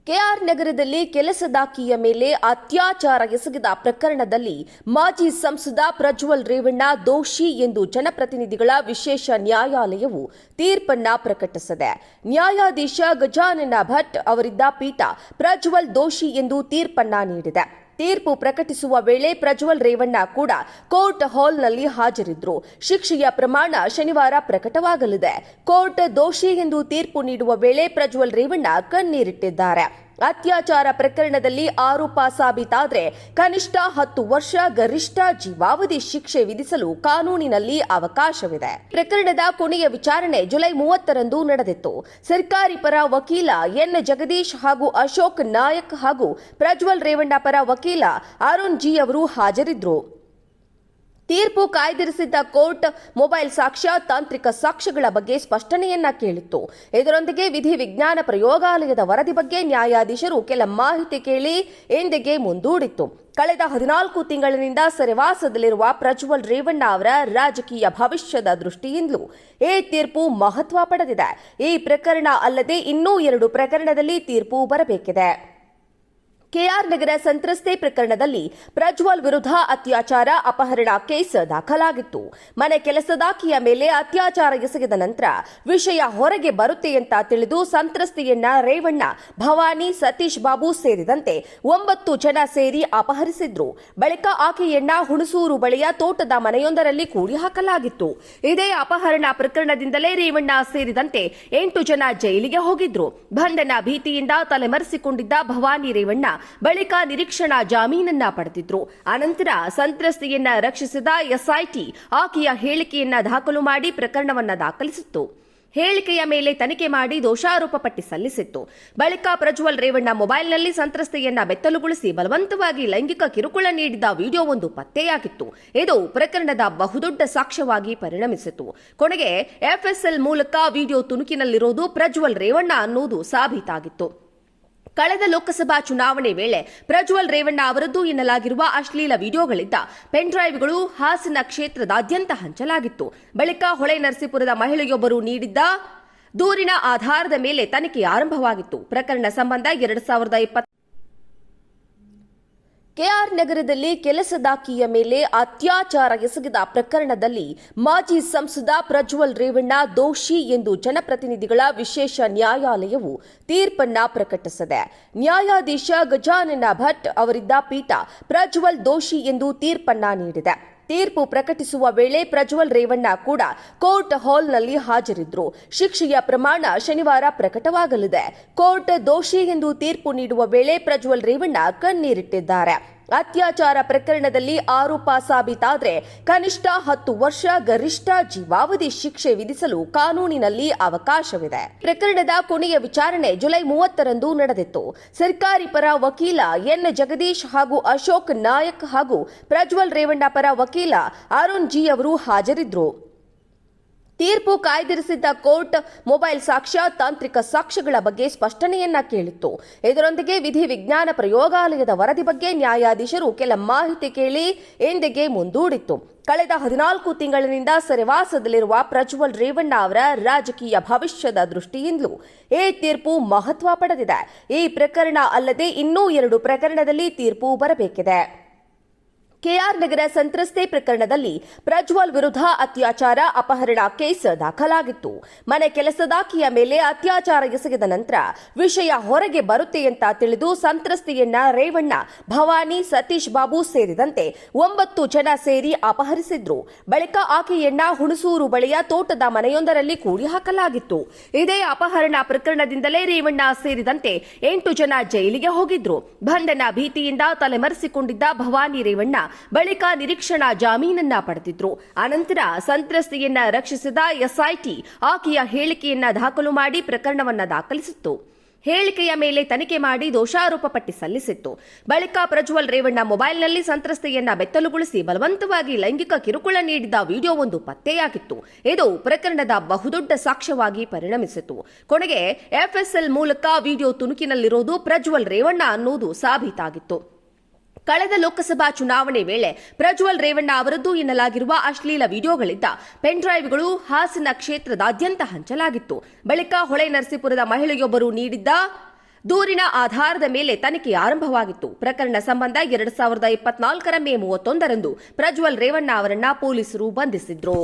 K R ನಗರದಲ್ಲಿ ಕೆಲಸದಾಕಿಯ ಮೇಲೆ ಅತ್ಯಾಚಾರ ಎಸಗಿದ ಪ್ರಕರಣದಲ್ಲಿ ಮಾಜಿ ಸಂಸದ ಪ್ರಜ್ವಲ್ ರೇವಣ್ಣ ದೋಷಿ ಎಂದು ಜನಪ್ರತಿನಿಧಿಗಳ ವಿಶೇಷ ನ್ಯಾಯಾಲಯವು ತೀರ್ಪನ್ನ ಪ್ರಕಟಿಸಿದೆ. ನ್ಯಾಯಾಧೀಶ ಗಜಾನನ ಭಟ್ ಅವರಿದ್ದ ಪೀಠ ಪ್ರಜ್ವಲ್ ದೋಷಿ ಎಂದು ತೀರ್ಪನ್ನ ನೀಡಿದೆ. ತೀರ್ಪು ಪ್ರಕಟಿಸುವ ವೇಳೆ ಪ್ರಜ್ವಲ್ ರೇವಣ್ಣ ಕೂಡ ಕೋರ್ಟ್ ಹಾಲ್ನಲ್ಲಿ ಹಾಜರಿದ್ದರು. ಶಿಕ್ಷೆಯ ಪ್ರಮಾಣ ಶನಿವಾರ ಪ್ರಕಟವಾಗಲಿದೆ. ಕೋರ್ಟ್ ದೋಷಿ ಎಂದು ತೀರ್ಪು ನೀಡುವ ವೇಳೆ ಪ್ರಜ್ವಲ್ ರೇವಣ್ಣ ಕಣ್ಣೀರಿಟ್ಟಿದ್ದಾರೆ. ಅತ್ಯಾಚಾರ ಪ್ರಕರಣದಲ್ಲಿ ಆರೋಪ ಸಾಬೀತಾದರೆ ಕನಿಷ್ಠ 10 ವರ್ಷ ಗರಿಷ್ಠ ಜೀವಾವಧಿ ಶಿಕ್ಷೆ ವಿಧಿಸಲು ಕಾನೂನಿನಲ್ಲಿ ಅವಕಾಶವಿದೆ. ಪ್ರಕರಣದ ಕೊನೆಯ ವಿಚಾರಣೆ ಜುಲೈ 30ರಂದು ನಡೆದಿತ್ತು. ಸರ್ಕಾರಿ ಪರ ವಕೀಲ ಎನ್ ಜಗದೀಶ್ ಹಾಗೂ ಅಶೋಕ್ ನಾಯಕ್ ಹಾಗೂ ಪ್ರಜ್ವಲ್ ರೇವಣ್ಣ ಪರ ವಕೀಲ ಅರುಣ್ ಜಿ ಅವರು ಹಾಜರಿದ್ದರು. ತೀರ್ಪು ಕಾಯ್ದಿರಿಸಿದ್ದ ಕೋರ್ಟ್ ಮೊಬೈಲ್ ಸಾಕ್ಷ್ಯ, ತಾಂತ್ರಿಕ ಸಾಕ್ಷ್ಯಗಳ ಬಗ್ಗೆ ಸ್ಪಷ್ಟನೆಯನ್ನ ಕೇಳಿತ್ತು. ಇದರೊಂದಿಗೆ ವಿಧಿ ವಿಜ್ಞಾನ ಪ್ರಯೋಗಾಲಯದ ವರದಿ ಬಗ್ಗೆ ನ್ಯಾಯಾಧೀಶರು ಕೆಲ ಮಾಹಿತಿ ಕೇಳಿ ಎಂದಿಗೆ ಮುಂದೂಡಿತ್ತು. ಕಳೆದ 14 ತಿಂಗಳಿನಿಂದ ಸೆರೆವಾಸದಲ್ಲಿರುವ ಪ್ರಜ್ವಲ್ ರೇವಣ್ಣ ಅವರ ರಾಜಕೀಯ ಭವಿಷ್ಯದ ದೃಷ್ಟಿಯಿಂದಲೂ ಈ ತೀರ್ಪು ಮಹತ್ವ ಪಡೆದಿದೆ. ಈ ಪ್ರಕರಣ ಅಲ್ಲದೆ ಇನ್ನೂ 2 ಪ್ರಕರಣದಲ್ಲಿ ತೀರ್ಪು ಬರಬೇಕಿದೆ. ಕೆಆರ್ ನಗರ ಸಂತ್ರಸ್ತೆ ಪ್ರಕರಣದಲ್ಲಿ ಪ್ರಜ್ವಲ್ ವಿರುದ್ಧ ಅತ್ಯಾಚಾರ ಅಪಹರಣ ಕೇಸ್ ದಾಖಲಾಗಿತ್ತು. ಮನೆ ಕೆಲಸದಾಕಿಯ ಮೇಲೆ ಅತ್ಯಾಚಾರ ಎಸಗಿದ ನಂತರ ವಿಷಯ ಹೊರಗೆ ಬರುತ್ತೆ ಅಂತ ತಿಳಿದು ಸಂತ್ರಸ್ತೆಯನ್ನ ರೇವಣ್ಣ, ಭವಾನಿ, ಸತೀಶ್ ಬಾಬು ಸೇರಿದಂತೆ 9 ಜನ ಸೇರಿ ಅಪಹರಿಸಿದ್ರು. ಬಳಿಕ ಆಕೆಯನ್ನ ಹುಣಸೂರು ಬಳಿಯ ತೋಟದ ಮನೆಯೊಂದರಲ್ಲಿ ಕೂಡಿ ಹಾಕಲಾಗಿತ್ತು. ಇದೇ ಅಪಹರಣ ಪ್ರಕರಣದಿಂದಲೇ ರೇವಣ್ಣ ಸೇರಿದಂತೆ 8 ಜನ ಜೈಲಿಗೆ ಹೋಗಿದ್ರು. ಬಂಧನ ಭೀತಿಯಿಂದ ತಲೆಮರೆಸಿಕೊಂಡಿದ್ದ ಭವಾನಿ ರೇವಣ್ಣ ಬಳಿಕ ನಿರೀಕ್ಷಣಾ ಜಾಮೀನನ್ನ ಪಡೆದಿದ್ರು. ಅನಂತರ ಸಂತ್ರಸ್ತೆಯನ್ನ ರಕ್ಷಿಸಿದ ಎಸ್ಐಟಿ ಆಕೆಯ ಹೇಳಿಕೆಯನ್ನ ದಾಖಲು ಮಾಡಿ ಪ್ರಕರಣವನ್ನ ದಾಖಲಿಸಿತ್ತು. ಹೇಳಿಕೆಯ ಮೇಲೆ ತನಿಖೆ ಮಾಡಿ ದೋಷಾರೋಪ ಪಟ್ಟಿ ಸಲ್ಲಿಸಿತ್ತು. ಬಳಿಕ ಪ್ರಜ್ವಲ್ ರೇವಣ್ಣ ಮೊಬೈಲ್ನಲ್ಲಿ ಸಂತ್ರಸ್ತೆಯನ್ನ ಬೆತ್ತಲುಗೊಳಿಸಿ ಬಲವಂತವಾಗಿ ಲೈಂಗಿಕ ಕಿರುಕುಳ ನೀಡಿದ ವಿಡಿಯೋವೊಂದು ಪತ್ತೆಯಾಗಿತ್ತು. ಇದು ಪ್ರಕರಣದ ಬಹುದೊಡ್ಡ ಸಾಕ್ಷ್ಯವಾಗಿ ಪರಿಣಮಿಸಿತು. ಕೊನೆಗೆ ಎಫ್ಎಸ್ಎಲ್ ಮೂಲಕ ವಿಡಿಯೋ ತುಣುಕಿನಲ್ಲಿರೋದು ಪ್ರಜ್ವಲ್ ರೇವಣ್ಣ ಅನ್ನೋದು ಸಾಬೀತಾಗಿತ್ತು. ಕಳೆದ ಲೋಕಸಭಾ ಚುನಾವಣೆ ವೇಳೆ ಪ್ರಜ್ವಲ್ ರೇವಣ್ಣ ಅವರದ್ದು ಎನ್ನಲಾಗಿರುವ ಅಶ್ಲೀಲ ವಿಡಿಯೋಗಳಿದ್ದ ಪೆನ್ಡ್ರೈವ್ಗಳು ಹಾಸನ ಕ್ಷೇತ್ರದಾದ್ಯಂತ ಹಂಚಲಾಗಿತ್ತು. ಬಳಿಕ ಹೊಳೆನರಸೀಪುರದ ಮಹಿಳೆಯೊಬ್ಬರು ನೀಡಿದ್ದ ದೂರಿನ ಆಧಾರದ ಮೇಲೆ ತನಿಖೆ ಆರಂಭವಾಗಿತ್ತು. ಪ್ರಕರಣ ಸಂಬಂಧ 2020 ಕೆಆರ್ ನಗರದಲ್ಲಿ ಕೆಲಸದಾಕಿಯ ಮೇಲೆ ಅತ್ಯಾಚಾರ ಎಸಗಿದ ಪ್ರಕರಣದಲ್ಲಿ ಮಾಜಿ ಸಂಸದ ಪ್ರಜ್ವಲ್ ರೇವಣ್ಣ ದೋಷಿ ಎಂದು ಜನಪ್ರತಿನಿಧಿಗಳ ವಿಶೇಷ ನ್ಯಾಯಾಲಯವು ತೀರ್ಪನ್ನ ಪ್ರಕಟಿಸಿದೆ. ನ್ಯಾಯಾಧೀಶ ಗಜಾನನ ಭಟ್ ಅವರಿದ್ದ ಪೀಠ ಪ್ರಜ್ವಲ್ ದೋಷಿ ಎಂದು ತೀರ್ಪನ್ನ ನೀಡಿದೆ. ತೀರ್ಪು ಪ್ರಕಟಿಸುವ ವೇಳೆ ಪ್ರಜ್ವಲ್ ರೇವಣ್ಣ ಕೂಡ ಕೋರ್ಟ್ ಹಾಲ್ನಲ್ಲಿ ಹಾಜರಿದ್ದರು. ಶಿಕ್ಷೆಯ ಪ್ರಮಾಣ ಶನಿವಾರ ಪ್ರಕಟವಾಗಲಿದೆ. ಕೋರ್ಟ್ ದೋಷಿ ಎಂದು ತೀರ್ಪು ನೀಡುವ ವೇಳೆ ಪ್ರಜ್ವಲ್ ರೇವಣ್ಣ ಕಣ್ಣೀರಿಟ್ಟಿದ್ದಾರೆ. ಅತ್ಯಾಚಾರ ಪ್ರಕರಣದಲ್ಲಿ ಆರೋಪ ಸಾಬೀತಾದರೆ ಕನಿಷ್ಠ 10 ವರ್ಷ ಗರಿಷ್ಠ ಜೀವಾವಧಿ ಶಿಕ್ಷೆ ವಿಧಿಸಲು ಕಾನೂನಿನಲ್ಲಿ ಅವಕಾಶವಿದೆ. ಪ್ರಕರಣದ ಕೊನೆಯ ವಿಚಾರಣೆ ಜುಲೈ 30ರಂದು ನಡೆದಿತ್ತು. ಸರ್ಕಾರಿ ಪರ ವಕೀಲ ಎನ್ ಜಗದೀಶ್ ಹಾಗೂ ಅಶೋಕ್ ನಾಯಕ್ ಹಾಗೂ ಪ್ರಜ್ವಲ್ ರೇವಣ್ಣ ಪರ ವಕೀಲ ಅರುಣ್ ಜಿ ಅವರು ಹಾಜರಿದ್ದರು. ತೀರ್ಪು ಕಾಯ್ದಿರಿಸಿದ್ದ ಕೋರ್ಟ್ ಮೊಬೈಲ್ ಸಾಕ್ಷ್ಯ, ತಾಂತ್ರಿಕ ಸಾಕ್ಷ್ಯಗಳ ಬಗ್ಗೆ ಸ್ಪಷ್ಟನೆಯನ್ನ ಕೇಳಿತ್ತು. ಇದರೊಂದಿಗೆ ವಿಧಿ ವಿಜ್ಞಾನ ಪ್ರಯೋಗಾಲಯದ ವರದಿ ಬಗ್ಗೆ ನ್ಯಾಯಾಧೀಶರು ಕೆಲ ಮಾಹಿತಿ ಕೇಳಿ ಎಂದಿಗೆ ಮುಂದೂಡಿತ್ತು. ಕಳೆದ 14 ತಿಂಗಳಿನಿಂದ ಸೆರೆವಾಸದಲ್ಲಿರುವ ಪ್ರಜ್ವಲ್ ರೇವಣ್ಣ ಅವರ ರಾಜಕೀಯ ಭವಿಷ್ಯದ ದೃಷ್ಟಿಯಿಂದಲೂ ಈ ತೀರ್ಪು ಮಹತ್ವ ಪಡೆದಿದೆ. ಈ ಪ್ರಕರಣ ಅಲ್ಲದೆ ಇನ್ನೂ 2 ಪ್ರಕರಣದಲ್ಲಿ ತೀರ್ಪು ಬರಬೇಕಿದೆ. ಕೆಆರ್ ನಗರ ಸಂತ್ರಸ್ತೆ ಪ್ರಕರಣದಲ್ಲಿ ಪ್ರಜ್ವಲ್ ವಿರುದ್ಧ ಅತ್ಯಾಚಾರ ಅಪಹರಣ ಕೇಸ್ ದಾಖಲಾಗಿತ್ತು. ಮನೆ ಕೆಲಸದಾಕಿಯ ಮೇಲೆ ಅತ್ಯಾಚಾರ ಎಸಗಿದ ನಂತರ ವಿಷಯ ಹೊರಗೆ ಬರುತ್ತೆ ಅಂತ ತಿಳಿದು ಸಂತ್ರಸ್ತೆಯನ್ನ ರೇವಣ್ಣ, ಭವಾನಿ, ಸತೀಶ್ ಬಾಬು ಸೇರಿದಂತೆ 9 ಜನ ಸೇರಿ ಅಪಹರಿಸಿದ್ರು. ಬಳಿಕ ಆಕೆಯನ್ನ ಹುಣಸೂರು ಬಳಿಯ ತೋಟದ ಮನೆಯೊಂದರಲ್ಲಿ ಕೂಡಿ ಹಾಕಲಾಗಿತ್ತು. ಇದೇ ಅಪಹರಣ ಪ್ರಕರಣದಿಂದಲೇ ರೇವಣ್ಣ ಸೇರಿದಂತೆ 8 ಜನ ಜೈಲಿಗೆ ಹೋಗಿದ್ರು. ಬಂಧನ ಭೀತಿಯಿಂದ ತಲೆಮರೆಸಿಕೊಂಡಿದ್ದ ಭವಾನಿ ರೇವಣ್ಣ ಬಳಿಕ ನಿರೀಕ್ಷಣಾ ಜಾಮೀನನ್ನ ಪಡೆದಿದ್ರು. ಅನಂತರ ಸಂತ್ರಸ್ತೆಯನ್ನ ರಕ್ಷಿಸಿದ ಎಸ್ಐಟಿ ಆಕೆಯ ಹೇಳಿಕೆಯನ್ನ ದಾಖಲು ಮಾಡಿ ಪ್ರಕರಣವನ್ನ ದಾಖಲಿಸಿತ್ತು. ಹೇಳಿಕೆಯ ಮೇಲೆ ತನಿಖೆ ಮಾಡಿ ದೋಷಾರೋಪ ಪಟ್ಟಿ ಸಲ್ಲಿಸಿತ್ತು. ಬಳಿಕ ಪ್ರಜ್ವಲ್ ರೇವಣ್ಣ ಮೊಬೈಲ್ನಲ್ಲಿ ಸಂತ್ರಸ್ತೆಯನ್ನ ಬೆತ್ತಲುಗೊಳಿಸಿ ಬಲವಂತವಾಗಿ ಲೈಂಗಿಕ ಕಿರುಕುಳ ನೀಡಿದ ವಿಡಿಯೋವೊಂದು ಪತ್ತೆಯಾಗಿತ್ತು. ಇದು ಪ್ರಕರಣದ ಬಹುದೊಡ್ಡ ಸಾಕ್ಷ್ಯವಾಗಿ ಪರಿಣಮಿಸಿತು. ಕೊನೆಗೆ ಎಫ್ಎಸ್ಎಲ್ ಮೂಲಕ ವಿಡಿಯೋ ತುಣುಕಿನಲ್ಲಿರೋದು ಪ್ರಜ್ವಲ್ ರೇವಣ್ಣ ಅನ್ನೋದು ಸಾಬೀತಾಗಿತ್ತು. ಕಳೆದ ಲೋಕಸಭಾ ಚುನಾವಣೆ ವೇಳೆ ಪ್ರಜ್ವಲ್ ರೇವಣ್ಣ ಅವರದ್ದು ಎನ್ನಲಾಗಿರುವ ಅಶ್ಲೀಲ ವಿಡಿಯೋಗಳಿದ್ದ ಪೆನ್ಡ್ರೈವ್ಗಳು ಹಾಸನ ಕ್ಷೇತ್ರದಾದ್ಯಂತ ಹಂಚಲಾಗಿತ್ತು. ಬಳಿಕ ಹೊಳೆನರಸೀಪುರದ ಮಹಿಳೆಯೊಬ್ಬರು ನೀಡಿದ್ದ ದೂರಿನ ಆಧಾರದ ಮೇಲೆ ತನಿಖೆ ಆರಂಭವಾಗಿತ್ತು. ಪ್ರಕರಣ ಸಂಬಂಧ 2024 ಮೇ 31ರಂದು ಪ್ರಜ್ವಲ್ ರೇವಣ್ಣ ಅವರನ್ನ ಪೊಲೀಸರು ಬಂಧಿಸಿದ್ರು.